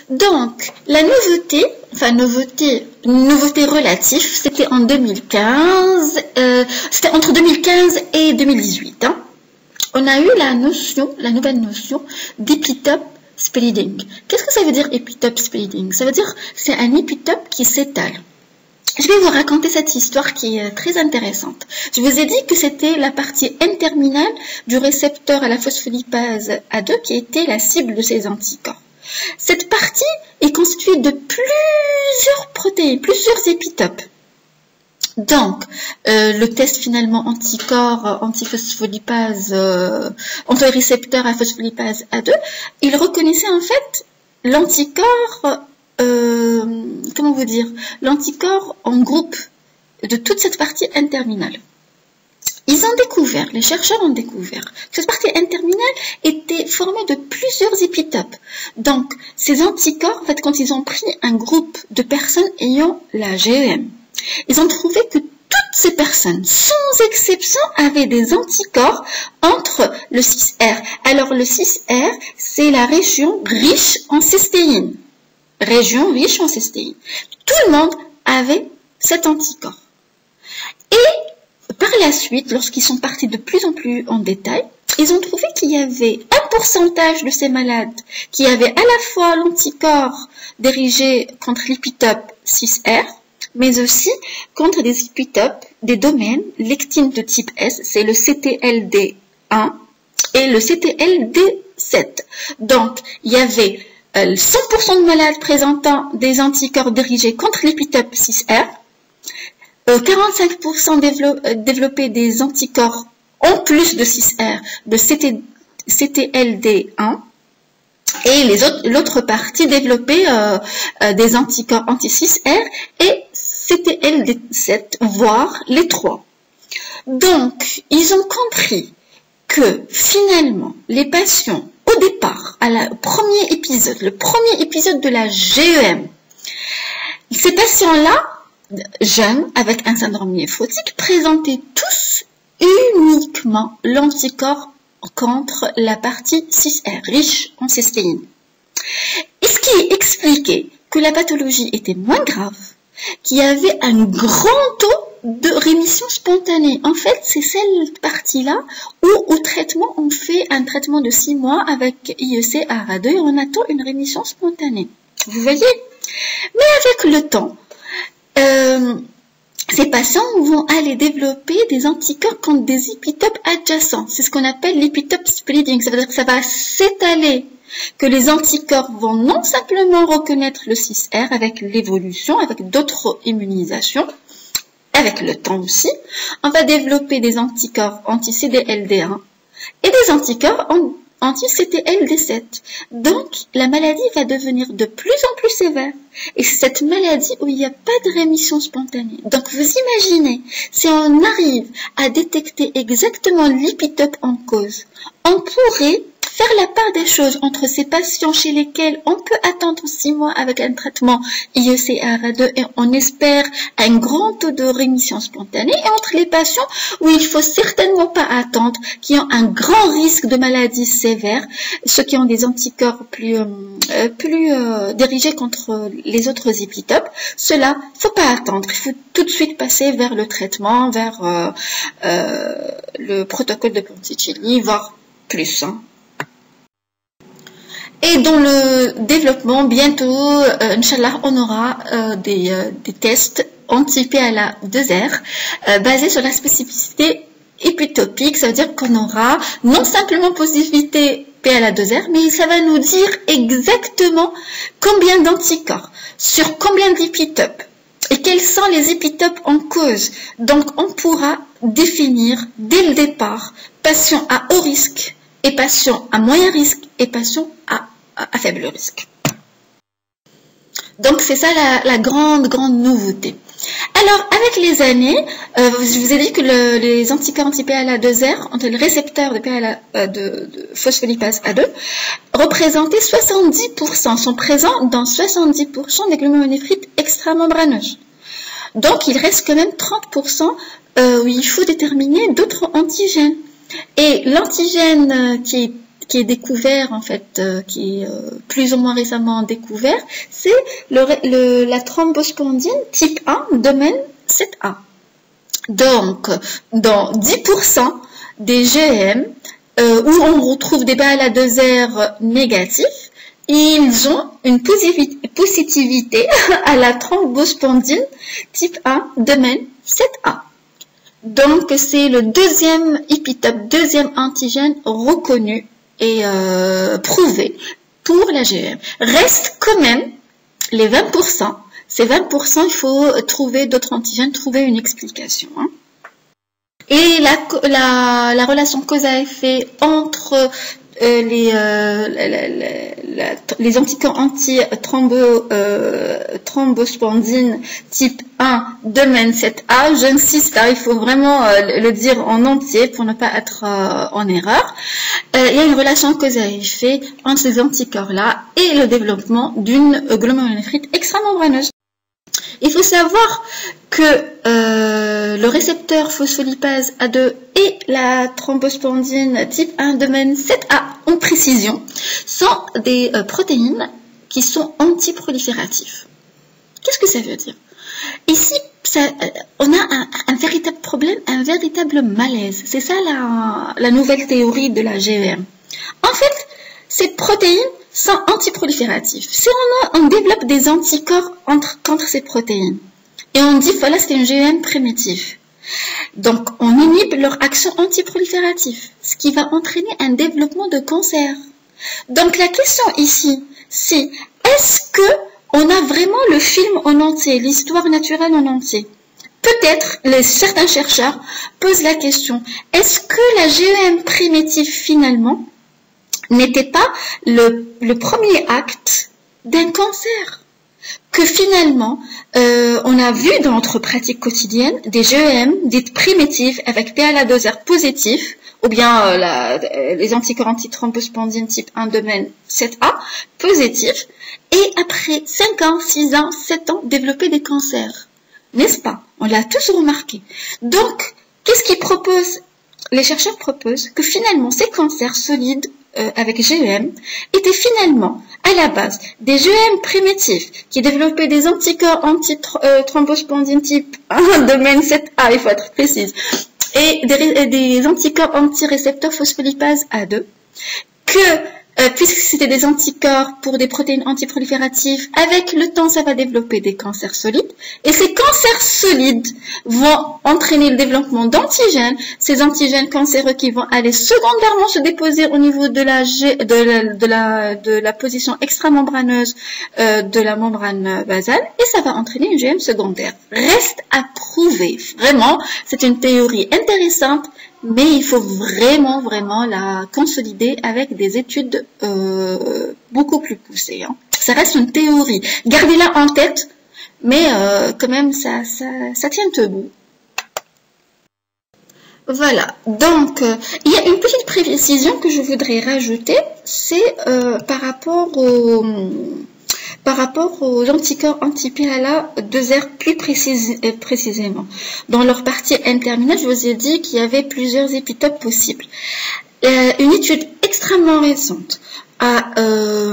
Donc, la nouveauté, enfin nouveauté relative, c'était en 2015, c'était entre 2015 et 2018. Hein. On a eu la nouvelle notion d'épitope splitting. Qu'est-ce que ça veut dire épitope splitting? Ça veut dire c'est un épitope qui s'étale. Je vais vous raconter cette histoire qui est très intéressante. Je vous ai dit que c'était la partie N-terminale du récepteur à la phospholipase A2 qui était la cible de ces anticorps. Cette partie est constituée de plusieurs protéines, plusieurs épitopes. Donc, le test finalement anticorps, antiphospholipase, antirécepteur à phospholipase A2, il reconnaissait en fait l'anticorps, comment vous dire, l'anticorps en groupe de toute cette partie N-terminale. Les chercheurs ont découvert que cette partie N-terminale était formée de plusieurs épitopes. Donc, ces anticorps, en fait, quand ils ont pris un groupe de personnes ayant la GEM, ils ont trouvé que toutes ces personnes, sans exception, avaient des anticorps entre le 6R. Alors, le 6R, c'est la région riche en cystéine. Tout le monde avait cet anticorps. Et par la suite, lorsqu'ils sont partis de plus en plus en détail, ils ont trouvé qu'il y avait un pourcentage de ces malades qui avaient à la fois l'anticorps dirigé contre l'épitope 6R, mais aussi contre des épitopes, des domaines, lectine de type S, c'est le CTLD1 et le CTLD7. Donc, il y avait 100% de malades présentant des anticorps dirigés contre l'épitope 6R, 45% développaient des anticorps en plus de 6R, de CTLD1, et l'autre partie développait des anticorps anti-6R et CTLD7, voire les trois. Donc, ils ont compris que finalement, les patients, au départ, le premier épisode de la GEM, ces patients-là, jeunes, avec un syndrome néphrotique, présentaient tous uniquement l'anticorps contre la partie 6R, riche en cystéine. Et ce qui expliquait que la pathologie était moins grave, qu'il y avait un grand taux de rémission spontanée. En fait, c'est cette partie-là où, au traitement, on fait un traitement de 6 mois avec IEC ARA2 et on attend une rémission spontanée. Vous voyez? Mais avec le temps, ces patients vont aller développer des anticorps contre des épitopes adjacents. C'est ce qu'on appelle l'épitope splitting. Ça veut dire que ça va s'étaler, que les anticorps vont non simplement reconnaître le 6R avec l'évolution, avec d'autres immunisations, avec le temps aussi, on va développer des anticorps anti-CDLD1 et des anticorps anti-CTLD7. Donc, la maladie va devenir de plus en plus sévère. Et c'est cette maladie où il n'y a pas de rémission spontanée. Donc, vous imaginez, si on arrive à détecter exactement l'épitope en cause, on pourrait faire la part des choses entre ces patients chez lesquels on peut attendre 6 mois avec un traitement IEC-ARA2 et on espère un grand taux de rémission spontanée, et entre les patients où il faut certainement pas attendre, qui ont un grand risque de maladie sévère, ceux qui ont des anticorps plus dirigés contre les autres épitopes, cela, faut pas attendre, il faut tout de suite passer vers le traitement, vers le protocole de Ponticini, voire plus. Hein. Et dans le développement, bientôt, Inch'Allah, on aura des tests anti-PLA2R basés sur la spécificité épitopique. Ça veut dire qu'on aura non simplement positivité PLA2R, mais ça va nous dire exactement combien d'anticorps, sur combien d'épitopes, et quels sont les épitopes en cause. Donc, on pourra définir dès le départ patients à haut risque, et patients à moyen risque, et patients à faible risque. Donc, c'est ça la grande nouveauté. Alors, avec les années, je vous ai dit que les anticorps anti-PLA2R, entre le récepteur de phospholipase A2, représentaient 70%, sont présents dans 70% des glomérulonéphrites extramembraneuses. Donc, il reste quand même 30% où il faut déterminer d'autres antigènes. Et l'antigène qui est qui est découvert en fait, qui est plus ou moins récemment découvert, c'est la thrombospondine type 1 domaine 7A. Donc, dans 10% des GM où on retrouve des BAL2R négatifs, ils ont une positivité à la thrombospondine type 1 domaine 7A. Donc, c'est le deuxième épitope, deuxième antigène reconnu et prouvé pour la GM. Reste quand même les 20%. Ces 20%, il faut trouver d'autres antigènes, trouver une explication. Hein. Et la relation cause à effet entre les anticorps anti-thrombospondine type 1 domaine 7A, j'insiste, il faut vraiment le dire en entier pour ne pas être en erreur. Il y a une relation cause à effet entre ces anticorps-là et le développement d'une glomérulonéphrite extramembraneuse. Il faut savoir que le récepteur phospholipase A2 et la thrombospondine type 1 domaine 7A en précision sont des protéines qui sont antiprolifératives. Qu'est-ce que ça veut dire? Ici, on a un véritable problème, un véritable malaise. C'est ça la nouvelle théorie de la GEM. En fait, ces protéines sont antiprolifératives. Si on développe des anticorps contre ces protéines, et on dit, voilà, c'est une GEM primitive. Donc, on inhibe leur action antiproliférative, ce qui va entraîner un développement de cancer. Donc, la question ici, c'est, est-ce que on a vraiment le film en entier, l'histoire naturelle en entier? Peut-être, certains chercheurs posent la question, est-ce que la GEM primitive, finalement, n'était pas le premier acte d'un cancer? Que finalement, on a vu dans notre pratique quotidienne des GEM dites primitives avec PLA2R positif, ou bien les anticorps antithrombospondine type 1 domaine 7A positifs, et après 5 ans, 6 ans, 7 ans, développer des cancers. N'est-ce pas? On l'a tous remarqué. Donc, qu'est-ce qu'ils proposent? Les chercheurs proposent que finalement, ces cancers solides avec GEM étaient finalement à la base des GEM primitifs qui développaient des anticorps anti-thrombospondine type 1 domaine 7A, il faut être précise, et des anticorps anti-récepteurs phospholipase A2, puisque c'était des anticorps pour des protéines antiprolifératives, avec le temps, ça va développer des cancers solides. Et ces cancers solides vont entraîner le développement d'antigènes, ces antigènes cancéreux qui vont aller secondairement se déposer au niveau de la position extramembraneuse de la membrane basale, et ça va entraîner une GM secondaire. Reste à prouver. Vraiment, c'est une théorie intéressante, mais il faut vraiment la consolider avec des études beaucoup plus poussées. Hein. Ça reste une théorie. Gardez-la en tête, mais quand même, ça tient debout. Voilà. Donc, il y a une petite précision que je voudrais rajouter, c'est par rapport aux anticorps anti-PLA2R plus précisément. Dans leur partie N-terminale, je vous ai dit qu'il y avait plusieurs épitopes possibles. Une étude extrêmement récente a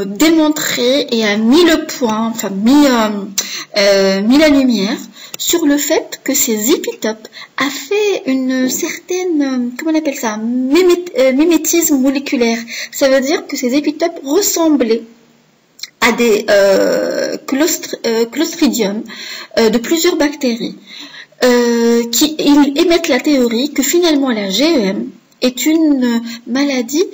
démontré et a mis le point, enfin mis la lumière sur le fait que ces épitopes a fait une certaine, comment on appelle ça, mimétisme moléculaire. Ça veut dire que ces épitopes ressemblaient à des clostridium de plusieurs bactéries qui émettent la théorie que finalement la GEM est une maladie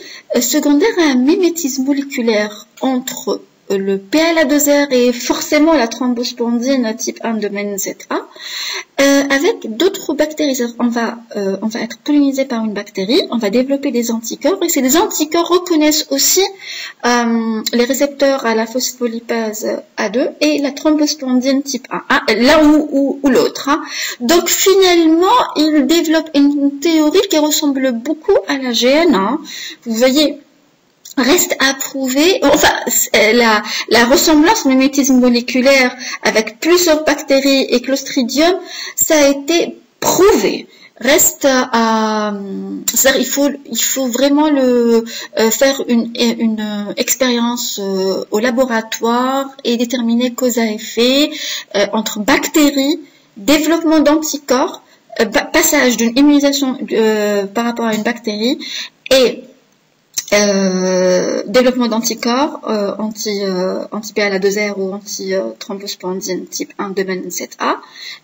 secondaire à un mimétisme moléculaire entre le PLA2R et forcément la thrombospondine type 1 domaine 7A avec d'autres bactéries. On va être pollinisé par une bactérie, on va développer des anticorps et ces anticorps reconnaissent aussi les récepteurs à la phospholipase A2 et la thrombospondine type 1, l'un ou l'autre. Hein. Donc finalement, ils développent une théorie qui ressemble beaucoup à la GN. Hein. Vous voyez, reste à prouver, enfin, la ressemblance mimétisme moléculaire avec plusieurs bactéries et clostridium, ça a été prouvé. reste à, c'est-à-dire il faut vraiment faire une expérience au laboratoire et déterminer cause à effet entre bactéries, développement d'anticorps, passage d'une immunisation par rapport à une bactérie et développement d'anticorps anti-PLA2R ou anti-thrombospondine type 1 domaine 7A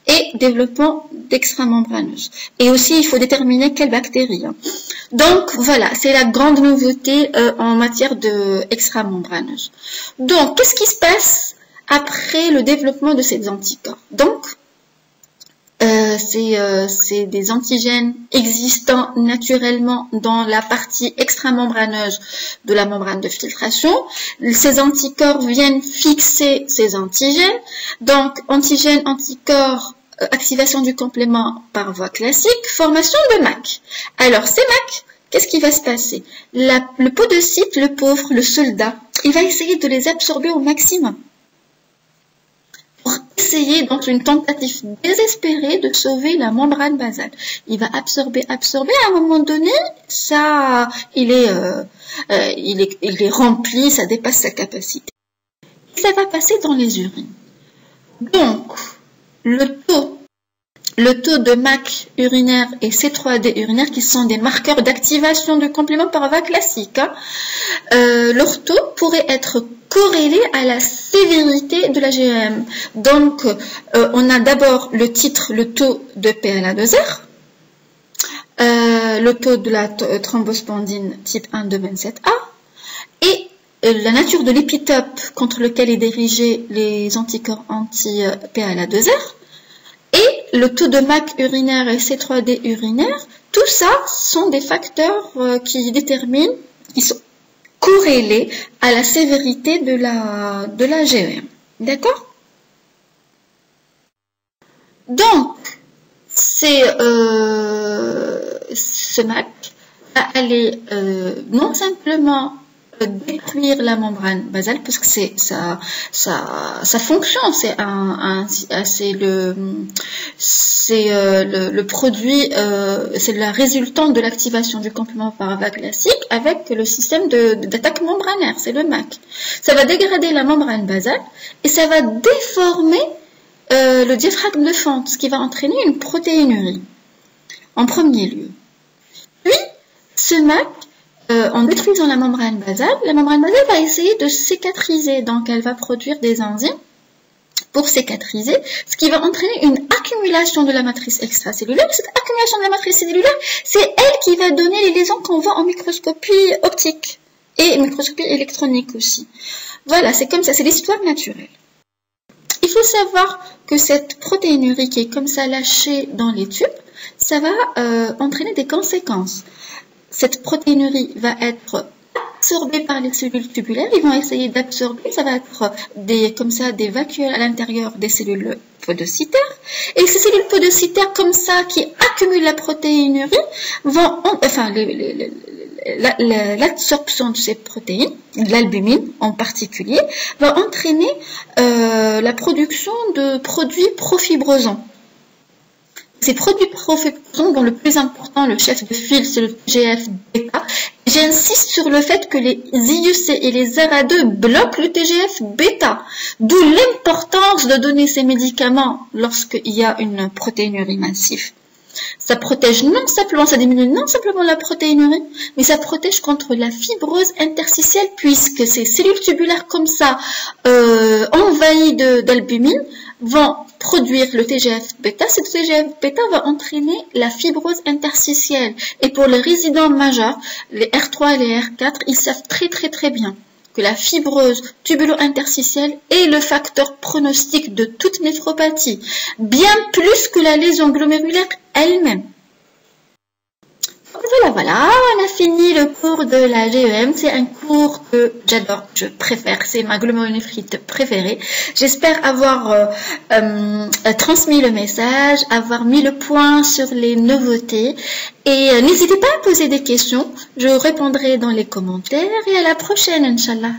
et développement d'extramembraneuse. Et aussi, il faut déterminer quelle bactérie. Donc, voilà, c'est la grande nouveauté en matière de extramembraneuse. Donc, qu'est-ce qui se passe après le développement de ces anticorps? Donc, c'est des antigènes existants naturellement dans la partie extramembraneuse de la membrane de filtration. Ces anticorps viennent fixer ces antigènes. Donc, antigènes, anticorps, activation du complément par voie classique, formation de MAC. Alors, ces MAC, qu'est-ce qui va se passer? Le podocyte, le pauvre, le soldat, il va essayer de les absorber au maximum. Essayer dans une tentative désespérée de sauver la membrane basale. Il va absorber, à un moment donné, ça, il est rempli, ça dépasse sa capacité. Ça va passer dans les urines. Donc, le taux de MAC urinaire et C3D urinaire, qui sont des marqueurs d'activation du complément par voie classique, leur taux pourrait être corrélé à la sévérité de la GEM. Donc, on a d'abord le titre, le taux de PLA2R, le taux de la thrombospondine type 1 de 27A, et la nature de l'épitope contre lequel est dirigé les anticorps anti-PLA2R, et le taux de MAC urinaire et C3D urinaire. Tout ça sont des facteurs qui sont corrélés à la sévérité de la GEM. D'accord? Donc, ce MAC va aller non simplement détruire la membrane basale, parce que c'est sa fonction, c'est le produit, c'est la résultante de l'activation du complément par voie classique avec le système d'attaque membranaire, c'est le MAC. Ça va dégrader la membrane basale et ça va déformer le diaphragme de fente, ce qui va entraîner une protéinurie en premier lieu. Puis, ce MAC, en détruisant la membrane basale va essayer de cicatriser, donc elle va produire des enzymes pour cicatriser, ce qui va entraîner une accumulation de la matrice extracellulaire. Cette accumulation de la matrice cellulaire, c'est elle qui va donner les lésions qu'on voit en microscopie optique et microscopie électronique aussi. Voilà, c'est comme ça, c'est l'histoire naturelle. Il faut savoir que cette protéinurie qui est comme ça lâchée dans les tubes, ça va entraîner des conséquences. Cette protéinurie va être absorbée par les cellules tubulaires, ils vont essayer d'absorber, ça va être des vacuoles à l'intérieur des cellules podocytaires, et ces cellules podocytaires comme ça qui accumulent la protéinurie l'absorption de ces protéines, l'albumine en particulier, va entraîner la production de produits profibrosants. Ces produits profibrosants, dont le plus important, le chef de file, c'est le TGF-bêta. J'insiste sur le fait que les IUC et les ARA2 bloquent le TGF-bêta, d'où l'importance de donner ces médicaments lorsqu'il y a une protéinurie massive. Ça protège non simplement, ça diminue non simplement la protéinurie, mais ça protège contre la fibrose interstitielle, puisque ces cellules tubulaires comme ça, envahies d'albumine, vont produire le TGF-bêta. Ce TGF-bêta va entraîner la fibrose interstitielle. Et pour les résidents majeurs, les R3 et les R4, ils savent très très très bien que la fibrose tubulo-interstitielle est le facteur pronostic de toute néphropathie, bien plus que la lésion glomérulaire elle-même. Voilà, on a fini le cours de la GEM. C'est un cours que j'adore, que je préfère. C'est ma glomérulonéphrite préférée. J'espère avoir transmis le message, avoir mis le point sur les nouveautés. Et n'hésitez pas à poser des questions. Je répondrai dans les commentaires. Et à la prochaine, Inch'Allah.